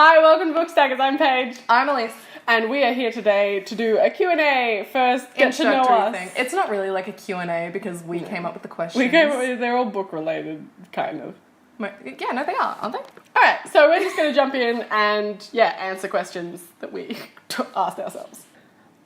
Hi, welcome to Bookstackers. I'm Paige. I'm Elise. And we are here today to do a Q&A. First, get to know us. Thing. It's not really like a Q&A because we came up with the questions. They're all book related, kind of. Yeah, no, they are, aren't they? Alright, so we're just going to jump in and, answer questions that we asked ourselves.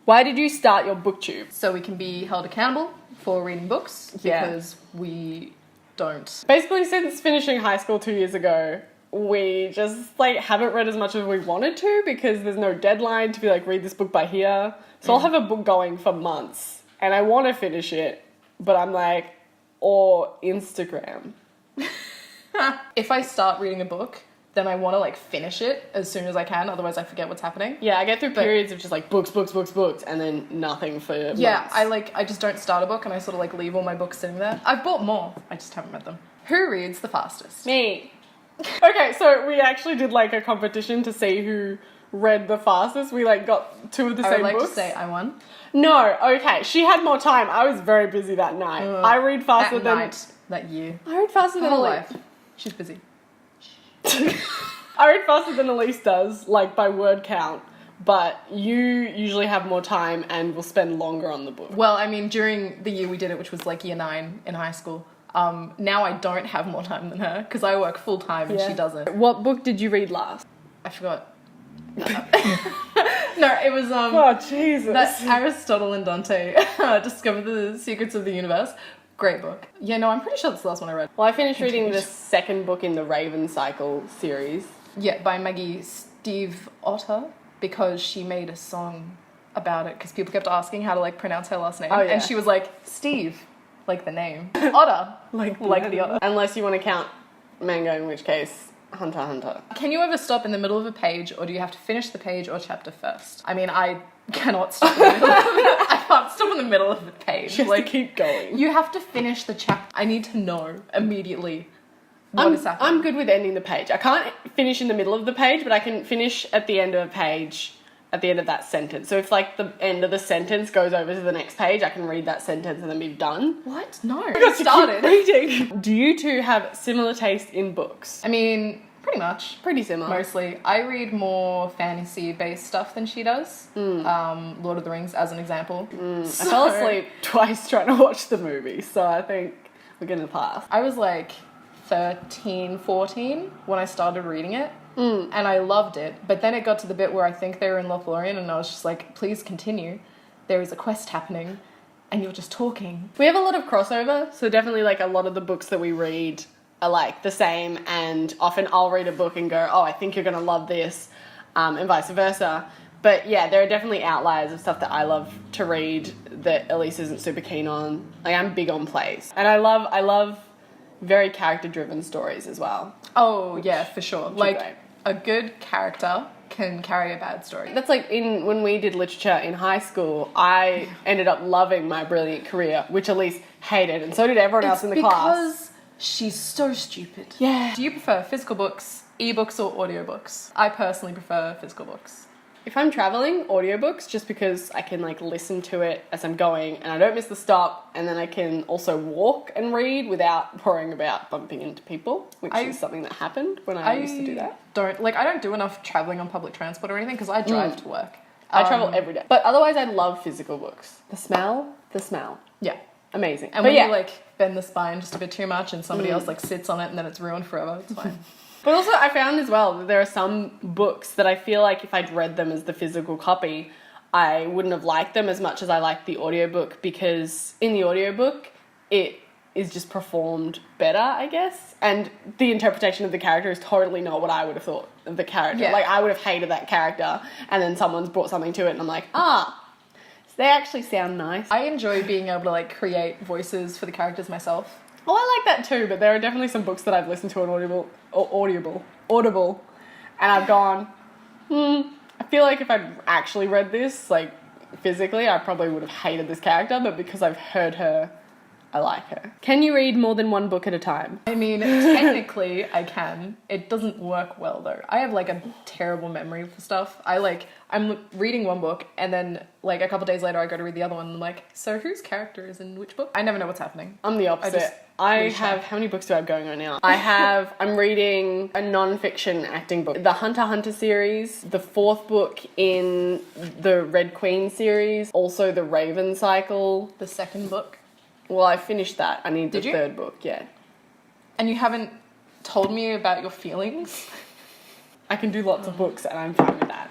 Why did you start your Booktube? So we can be held accountable for reading books because we don't. Basically, since finishing high school 2 years ago, we just, haven't read as much as we wanted to because there's no deadline to be read this book by here. So I'll have a book going for months and I want to finish it, but I'm or Instagram. If I start reading a book, then I want to finish it as soon as I can, otherwise I forget what's happening. Yeah, I get through periods of just books, and then nothing for months. Yeah, I just don't start a book and I sort of leave all my books sitting there. I've bought more, I just haven't read them. Who reads the fastest? Me. Okay, so we actually did a competition to see who read the fastest. We got two of the same books. I would like to say I won. No, okay, she had more time. I was very busy that night. I read faster than... night, that year. I read faster than Elise. Life. She's busy. I read faster than Elise does, by word count, but you usually have more time and will spend longer on the book. Well, I mean, during the year we did it, which was year 9 in high school, now I don't have more time than her because I work full time and she doesn't. What book did you read last? I forgot. No, it was oh Jesus! That Aristotle and Dante discovered the secrets of the universe. Great book. Yeah, no, I'm pretty sure that's the last one I read. Well, I finished reading the second book in the Raven Cycle series. Yeah, by Maggie Steve Otter, because she made a song about it because people kept asking how to pronounce her last name. Oh, yeah. And she was like, Steve, the name. Otter, like the otter. Unless you want to count manga, in which case, Hunter x Hunter. Can you ever stop in the middle of a page, or do you have to finish the page or chapter first? I mean, I cannot stop in the middle of I can't stop in the middle of the page. Just to keep going. You have to finish the chapter. I need to know immediately what is happening. I'm good with ending the page. I can't finish in the middle of the page, but I can finish at the end of a page, at the end of that sentence. So if the end of the sentence goes over to the next page, I can read that sentence and then be done. What? No. I got started reading. Do you two have similar taste in books? I mean, pretty much. Pretty similar. Mostly. I read more fantasy-based stuff than she does. Lord of the Rings, as an example. I fell asleep twice trying to watch the movie, so I think we're going to pass. I was 13, 14 when I started reading it. And I loved it. But then it got to the bit where I think they were in Lothlorien and I was just please continue. There is a quest happening and you're just talking. We have a lot of crossover, so definitely a lot of the books that we read are the same, and often I'll read a book and go, oh, I think you're going to love this, and vice versa. But yeah, there are definitely outliers of stuff that I love to read that Elise isn't super keen on. I'm big on plays. And I love very character-driven stories as well. Oh, yeah, for sure. A good character can carry a bad story. That's when we did literature in high school, I ended up loving My Brilliant Career, which Elise hated, and so did everyone else in the class. Because she's so stupid. Yeah. Do you prefer physical books, ebooks, or audiobooks? I personally prefer physical books. If I'm traveling, audiobooks, just because I can listen to it as I'm going and I don't miss the stop, and then I can also walk and read without worrying about bumping into people, which is something that happened when I used to do that. I don't do enough traveling on public transport or anything because I drive to work. I travel every day. But otherwise I love physical books. The smell. Yeah. Amazing. And when you bend the spine just a bit too much and somebody else sits on it and then it's ruined forever, it's fine. But also I found as well that there are some books that I feel if I'd read them as the physical copy, I wouldn't have liked them as much as I liked the audiobook, because in the audiobook it is just performed better, I guess. And the interpretation of the character is totally not what I would have thought of the character. Yeah. I would have hated that character and then someone's brought something to it and I'm they actually sound nice. I enjoy being able to create voices for the characters myself. Well, I like that too, but there are definitely some books that I've listened to on Audible, and I've gone, I feel if I'd actually read this, physically, I probably would have hated this character, but because I've heard her I like her. Can you read more than one book at a time? I mean, technically I can. It doesn't work well though. I have like a terrible memory for stuff. I'm reading one book and then like a couple days later I go to read the other one and I'm like, so whose character is in which book? I never know what's happening. I'm the opposite. I have, how many books do I have going on now? I'm reading a non-fiction acting book. The Hunter x Hunter series, the 4th book in the Red Queen series, also the Raven Cycle. The 2nd book. Well, I finished that. I need the 3rd book, yeah. And you haven't told me about your feelings? I can do lots of books and I'm fine with that.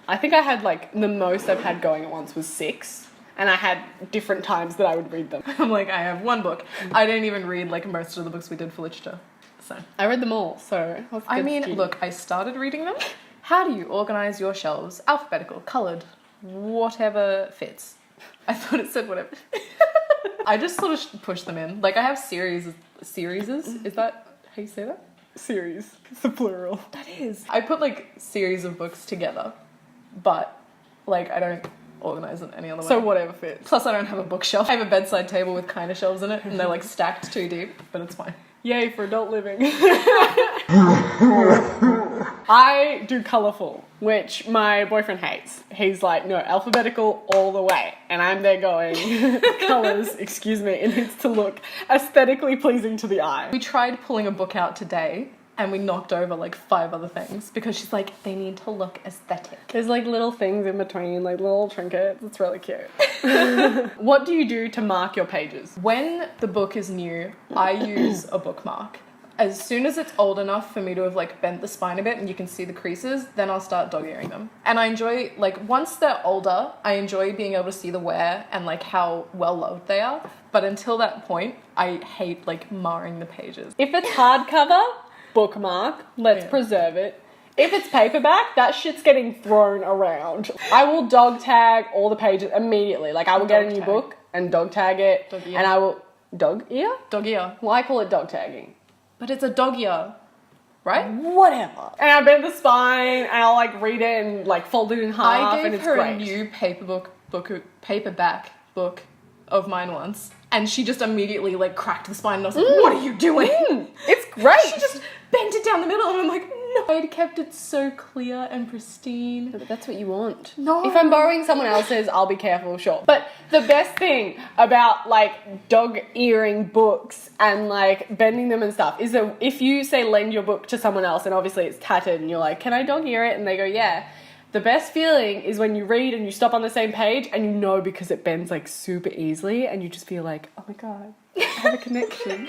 I think I had like, the most I've had going at once was 6. And I had different times that I would read them. I'm like, I have 1 book. I didn't even read like most of the books we did for literature. So I read them all, so that's a good skew. Look, I started reading them. How do you organize your shelves? Alphabetical, colored, whatever fits. I thought it said whatever. I just sort of push them in. Like I have series. Is that how you say that? Series. It's the plural. That is. I put like series of books together, but like I don't organize it any other way. So whatever fits. Plus I don't have a bookshelf. I have a bedside table with kind of shelves in it and they're like stacked too deep, but it's fine. Yay for adult living. I do colourful, which my boyfriend hates. He's like, no, alphabetical all the way. And I'm there going, colours, excuse me, it needs to look aesthetically pleasing to the eye. We tried pulling a book out today and we knocked over like 5 other things because she's like, they need to look aesthetic. There's like little things in between, like little trinkets. It's really cute. What do you do to mark your pages? When the book is new, I use a bookmark. As soon as it's old enough for me to have like bent the spine a bit and you can see the creases, then I'll start dog-earing them. And I enjoy, like once they're older, I enjoy being able to see the wear and like how well loved they are. But until that point, I hate like marring the pages. If it's hardcover, bookmark, let's preserve it. If it's paperback, that shit's getting thrown around. I will dog tag all the pages immediately. Like I will get a new book and dog tag it. Dog ear. And I will... Dog ear? Dog ear. Well, I call it dog tagging. But it's a dog ear, right? Whatever. And I bend the spine and I'll like read it and like fold it in half and it's great. I gave her a new paperback book of mine once. And she just immediately like cracked the spine and I was like, what are you doing? It's great. She just bent it down the middle and I'm like, no. I'd kept it so clear and pristine. But that's what you want. No. If I'm borrowing someone else's, I'll be careful, sure. But the best thing about like dog-earing books and like bending them and stuff is that if you say lend your book to someone else and obviously it's tattered and you're like, can I dog-ear it? And they go, yeah. The best feeling is when you read and you stop on the same page and you know because it bends like super easily and you just feel like, oh my God, I have a connection.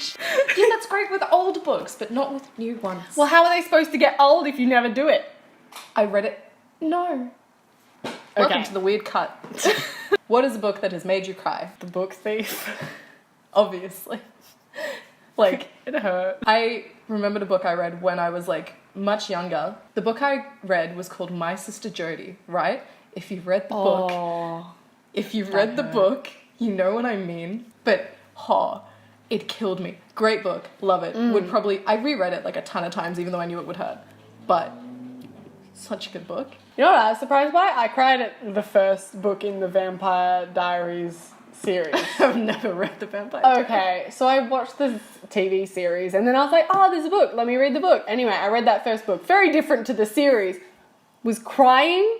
Yeah, that's great with old books, but not with new ones. Well, how are they supposed to get old if you never do it? I read it. No. Welcome to the weird cut. What is a book that has made you cry? The Book Thief. Obviously. Like, it hurt. I remembered a book I read when I was like much younger. The book I read was called My Sister Jodie, right? If you've read the book, you know what I mean. But, it killed me. Great book. Love it. I reread it like a ton of times even though I knew it would hurt. But, such a good book. You know what I was surprised by? I cried at the first book in the Vampire Diaries series. I've never read the Vampire Diaries. Okay, so I watched the TV series and then I was like, oh, there's a book. Let me read the book. Anyway, I read that first book. Very different to the series. Was crying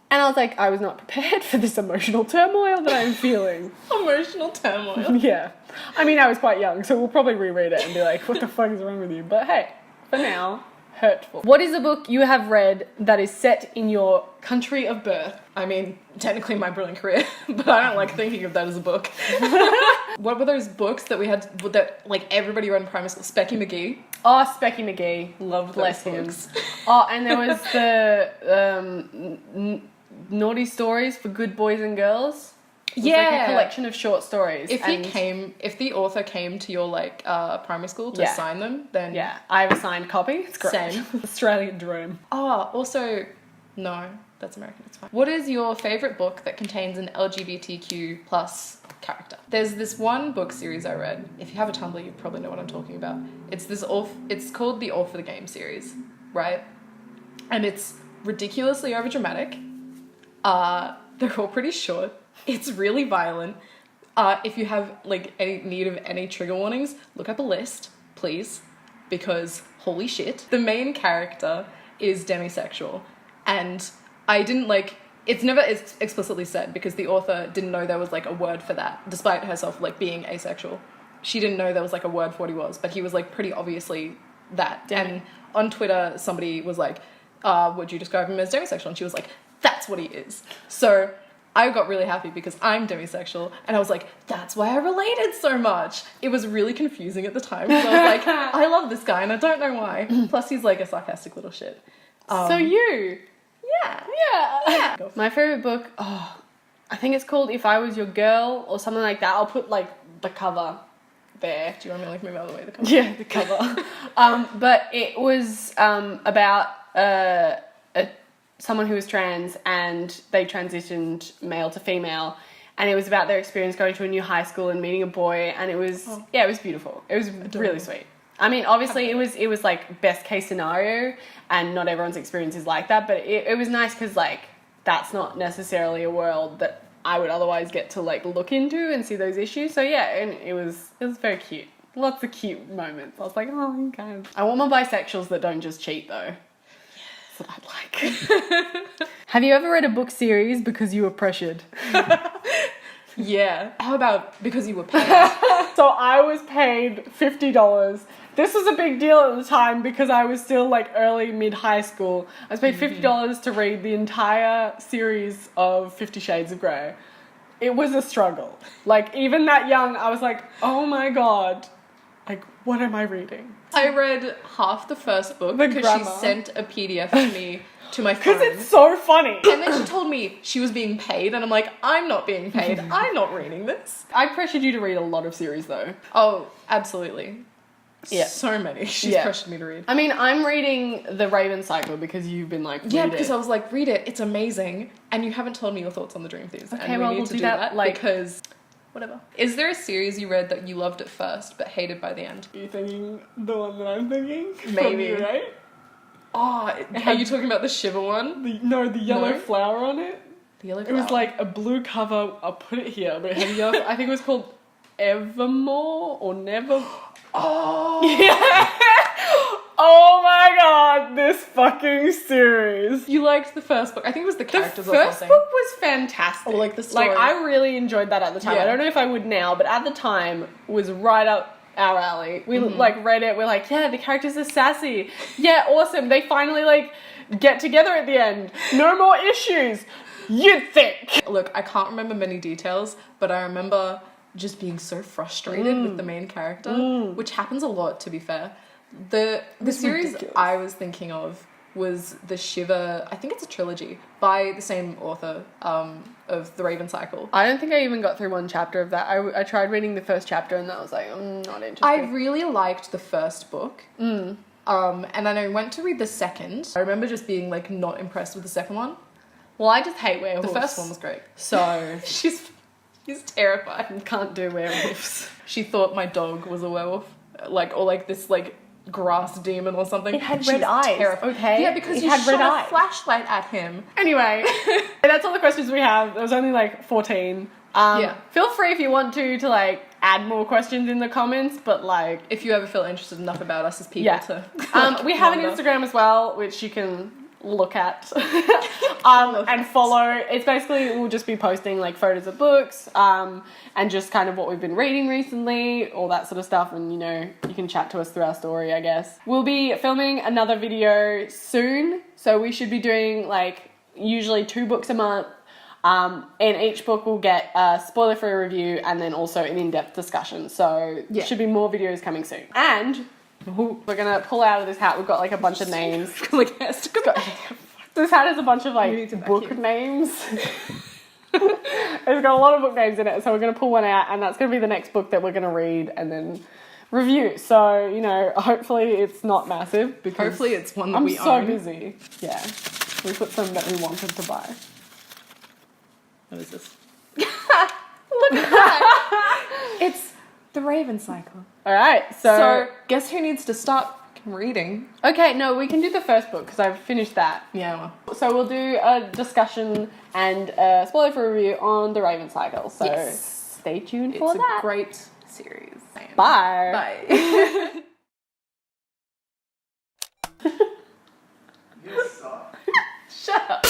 and I was like, I was not prepared for this emotional turmoil that I'm feeling. Emotional turmoil? Yeah. I mean, I was quite young, so we'll probably reread it and be like, what the fuck is wrong with you? But hey, for now, hurtful. What is a book you have read that is set in your country of birth? I mean, technically My Brilliant Career, but I don't like thinking of that as a book. What were those books that we had, that like everybody read in primary school? Specky McGee. Oh, Specky McGee. Loved Bless those him. books. Oh, and there was the Naughty Stories for Good Boys and Girls. It was like a collection of short stories. If the author came to your like primary school to sign them, then yeah, I have a signed copy. It's great. Same. Australian dream. Oh, also, no, that's American. It's fine. What is your favorite book that contains an LGBTQ plus character? There's this one book series I read. If you have a Tumblr, you probably know what I'm talking about. It's It's called the All for the Game series, right? And it's ridiculously overdramatic. They're all pretty short. It's really violent. If you have like any need of any trigger warnings, look up a list, please, because holy shit. The main character is demisexual, and I didn't like. It's never explicitly said because the author didn't know there was like a word for that, despite herself like being asexual. She didn't know there was like a word for what he was, but he was like pretty obviously that. Demi. And on Twitter, somebody was like, would you describe him as demisexual? And she was like, that's what he is. So I got really happy because I'm demisexual, and I was like, that's why I related so much. It was really confusing at the time. So I was like, I love this guy, and I don't know why. Plus, he's like a sarcastic little shit. So you. Yeah. Yeah. My favorite book, I think it's called If I Was Your Girl or something like that. I'll put like the cover there. Do you want me to like move out of the way? The cover? Yeah, the cover. But it was about someone who was trans and they transitioned male to female, and it was about their experience going to a new high school and meeting a boy, and it was it was beautiful. It was really sweet. I mean, obviously it was like best case scenario, and not everyone's experience is like that, but it was nice because like that's not necessarily a world that I would otherwise get to like look into and see those issues. So yeah, and it was very cute. Lots of cute moments. I was like, oh, okay. I want more bisexuals that don't just cheat though. That's what I'd like. Have you ever read a book series because you were pressured? Yeah. How about because you were paid? So I was paid $50. This was a big deal at the time because I was still like early mid-high school. I was paid $50 to read the entire series of 50 Shades of Grey. It was a struggle. Like even that young, I was like, oh my God, like what am I reading? I read half the first book The because grammar. she sent a PDF to me to my phone. Because it's so funny. And then she told me she was being paid, and I'm like, I'm not being paid. I'm not reading this. I pressured you to read a lot of series though. Oh, absolutely. Yeah. So many. She's Yeah. pressured me to read. I mean, I'm reading The Raven Cycle because you've been like, Yeah, read because it. I was like, read it. It's amazing. And you haven't told me your thoughts on the Dream Thieves. Okay, and well, we need we'll to do do that, that like- because whatever. Is there a series you read that you loved at first but hated by the end? Are you thinking the one that I'm thinking? Maybe. From you, right? Oh, are you talking about the Shiver one? The yellow No? flower on it. The yellow It was flower. like a blue cover. I'll put it here, but it had a yellow. I think it was called Evermore or Never. Oh. Yeah. Oh my God, this fucking series. You liked the first book. I think it was the The characters or first something. book was fantastic. Or, like, the story. Like I really enjoyed that at the time. Yeah. I don't know if I would now, but at the time was right up our alley. We like read it. We're like, yeah, the characters are sassy. Yeah, awesome. They finally like get together at the end. No more issues. You'd think. Look, I can't remember many details, but I remember just being so frustrated with the main character, which happens a lot, to be fair. The series ridiculous. I was thinking of was the Shiver, I think it's a trilogy, by the same author of The Raven Cycle. I don't think I even got through one chapter of that. I tried reading the first chapter and that was like, I'm not interested. I really liked the first book. And then I went to read the second. I remember just being like not impressed with the second one. Well, I just hate werewolves. The first one was great. So, She's terrified. can't do werewolves. She thought my dog was a werewolf, or this grass demon or something. It had She red was eyes, terrified. okay? Yeah, because It you had shot red a eyes. flashlight at him. Anyway, that's all the questions we have. There was only like 14. Yeah. Feel free if you want to like add more questions in the comments, but like, If you ever feel interested enough about us as people yeah. to We have an wonder. Instagram as well, which you can look at and follow. It's basically, we'll just be posting like photos of books and just kind of what we've been reading recently, all that sort of stuff, and you know, you can chat to us through our story, I guess. We'll be filming another video soon, so we should be doing like usually 2 books a month. In each book we'll get a spoiler-free review and then also an in-depth discussion, so there should be more videos coming soon. And we're gonna pull out of this hat, we've got like a bunch of names. This hat has a bunch of like book names. It's got a lot of book names in it, so we're gonna pull one out and that's gonna be the next book that we're gonna read and then review. So, you know, hopefully it's not massive because Hopefully it's one that I'm we so own. busy. Yeah. We put some that we wanted to buy. What is this? Look at that! It's The Raven Cycle. Alright, So, guess who needs to start reading? okay, no, we can do the first book because I've finished that. Yeah, well. So we'll do a discussion and a spoiler for review on The Raven Cycle. So Yes. stay tuned for It's that. a great series. Bye. Bye. You suck. Shut up.